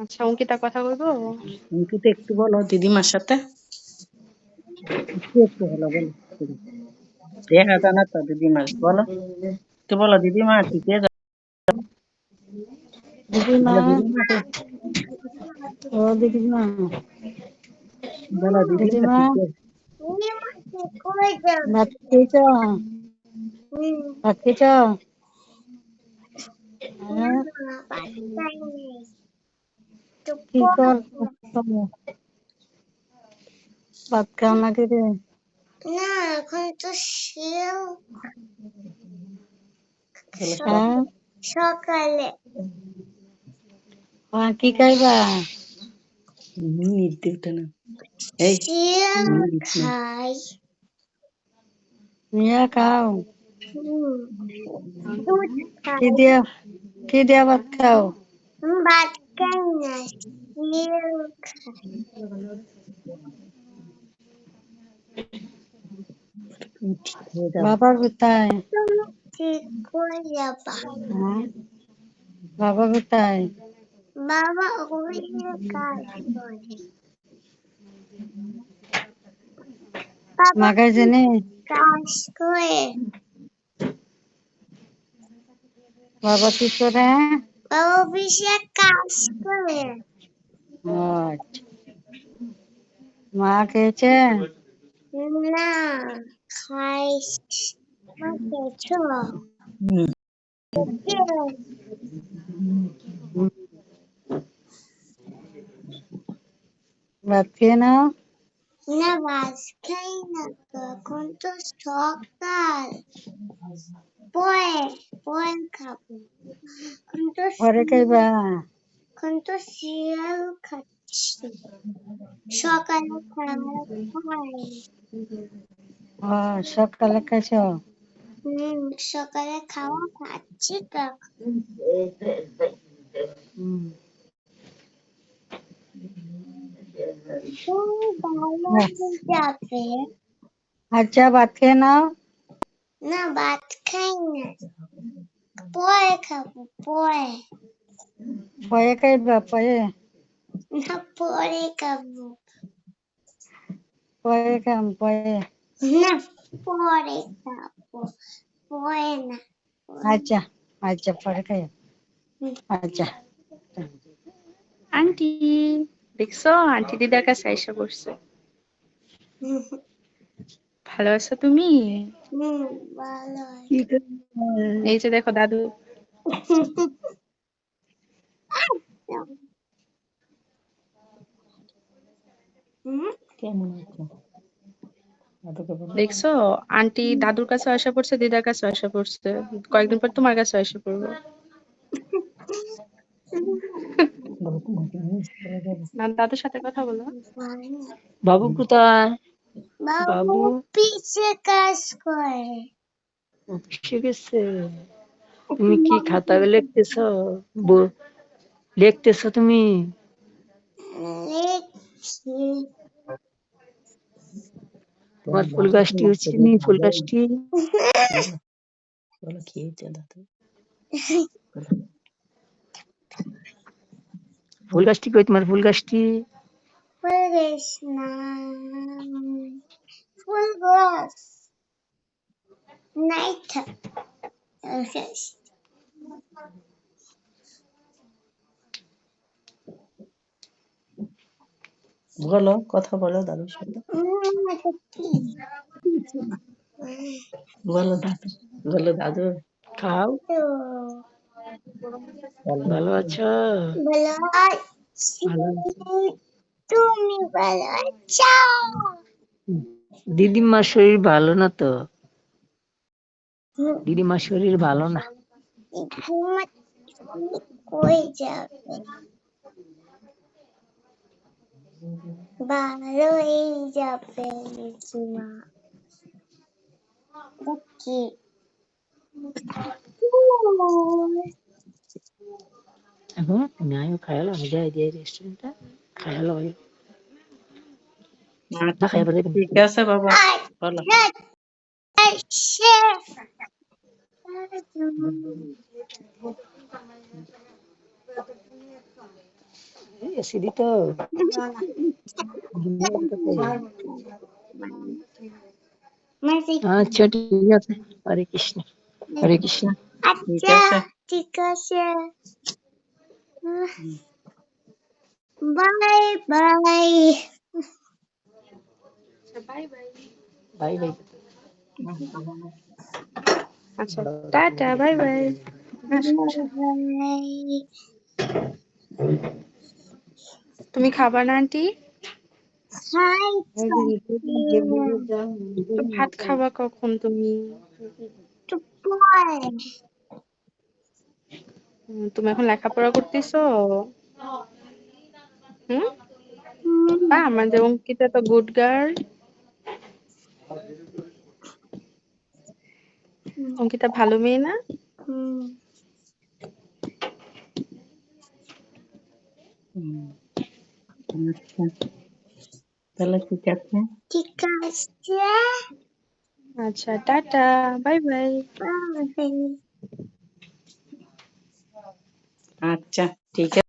আচ্ছা, অঙ্কিতা কথা বলবো। অঙ্কিতা একটু বলো দিদিমার সাথে, একটু একটু হলো বলো। দেখা যায় না তো দিদিমার, বলো একটু বলো দিদিমা ঠিক আছে দিদিমা, বলো দিদিমাকে, ও দিদিমা, বলো দিদিমা দিদিমা, ঠিক আছে। ভাত খেয়েছ? ভাত খেয়েছ? হ্যাঁ, কি কর ভাত খাও নাকি রে? না, এখন তো সেও হ্যাঁ, সকালে কি খাইবা? মিনিট দিতে না, এই সেও মিনিট না। খাই। নিয়ে খাও। দুধ কি খাই। দিয়া কি দিয়া ভাত খাও? ভাত খাই না, সেও খাই। তুমি ঠিক হয়ে যাবে। বাবা কোথায়? তুমি ঠিক হয়ে যাবা। হ্যাঁ, বাবা কোথায়? বাবা ওই কাজ করে। বাবা মাগাজিনে? কাজ করে। বাবা কি করে? বাবা অফিসে কাজ করে। ও আচ্ছা। মা খেয়েছে? না, খাই। খেয়েছো? হুম, ভাত খেয়ে নাও। না, ভাত খাই না তো, এখন তো সকাল। পরে পরে খাবো। পরে খাইবা? এখন তো সিরিয়াল খাচ্ছি। সকালে খাবার খাই। ও সকালে খাইছ? সকালে খাওয়া খাচ্ছি তো। তুমি ভালো যাবে। আচ্ছা ভাত খেয়ে নাও। না, ভাত খাই না, পরে খাবো। পরে পরে খাইবা? পরে না, পরে খাবো। পরে খাম পরে। না, পরে খাবো। পরে না। আচ্ছা আচ্ছা পরে খাই। আচ্ছা আন্টি, দেখছো আন্টি দিদার কাছে আইসা পড়ছে। ভালো আছো তুমি? ভালো। এই যে দেখো দাদু। কেমন আছো? দাদুকে বলো। দেখছো আন্টি দাদুর কাছে আসা পড়ছে, দিদার কাছে আসা পড়ছে। কয়েকদিন পর তোমার কাছে আসা পড়বে। বলো তোমাকে মিস করে যাবে। না, দাদুর সাথে কথা বলো। বাবু কোথায়? বাবু পিছে কাজ করে। অফিসে গেছে। তুমি কি খাতায় লিখতেছ? লিখতেছ তুমি? লিখছি। তোমার ফুল গাছটি হচ্ছে নি? ফুল গাছটি বলো খেয়েছে দাদু, ফুল গাছটি কই? তোমার ফুল গাছটি? ফুল গাছ না, ফুল গাছ নাই তো। বলো কথা বলো দাদুর সাথে, বলো দাদু, বলো দাদু। খাও। ভালো আছো? ভালো আছি। ভালো আছি। তুমি ভালো আছো? দিদিমার শরীর ভালো না তো। দিদিমার শরীর ভালো না। কই যাবে? ভালো হয়ে যাবে রিজিমা। কি এখন ন্যায় খায়ালো যাই দিয়ে রেস্টুরেন্টটা খায়ালো না খাই বলে ঠিক আছে বাবা, বলো। শেফ এসিডি তো মাসি আচ্ছা ঠিক আছে হরে কৃষ্ণ হরে কৃষ্ণ ঠিক আচ্ছা আছে ঠিক আছে bye bye bye bye. Bye bye আচ্ছা টাটা বাই বাই। বাই তুমি খাবা না আন্টি? হাই তো ভাত খাবা কখন তুমি? চুপয় তুমি এখন লেখাপড়া করতেছো? বা আমাদের অঙ্কিতা তো গুড গার্ল। অঙ্কিতা ভালো মেয়ে না? আচ্ছা তাহলে ঠিক আছে ঠিক আছে আচ্ছা টাটা বাই বাই। বাই আচ্ছা ঠিক আছে